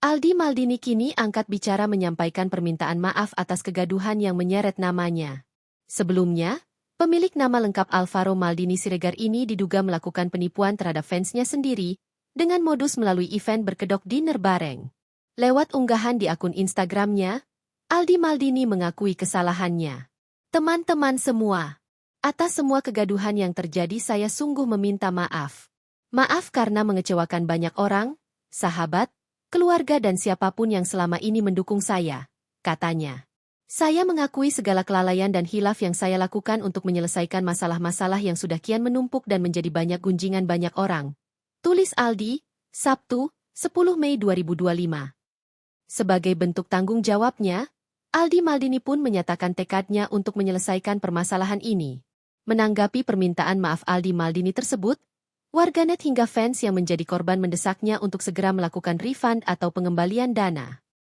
Aldi Maldini kini angkat bicara menyampaikan permintaan maaf atas kegaduhan yang menyeret namanya. Sebelumnya, pemilik nama lengkap Alvaro Maldini Siregar ini diduga melakukan penipuan terhadap fansnya sendiri dengan modus melalui event berkedok dinner bareng. Lewat unggahan di akun Instagramnya, Aldi Maldini mengakui kesalahannya. Teman-teman semua, atas semua kegaduhan yang terjadi saya sungguh meminta maaf. Maaf karena mengecewakan banyak orang, sahabat, keluarga dan siapapun yang selama ini mendukung saya, katanya. Saya mengakui segala kelalaian dan hilaf yang saya lakukan untuk menyelesaikan masalah-masalah yang sudah kian menumpuk dan menjadi banyak gunjingan banyak orang. Tulis Aldi, Sabtu, 10 Mei 2025. Sebagai bentuk tanggung jawabnya, Aldi Maldini pun menyatakan tekadnya untuk menyelesaikan permasalahan ini. Menanggapi permintaan maaf Aldi Maldini tersebut, warganet hingga fans yang menjadi korban mendesaknya untuk segera melakukan refund atau pengembalian dana.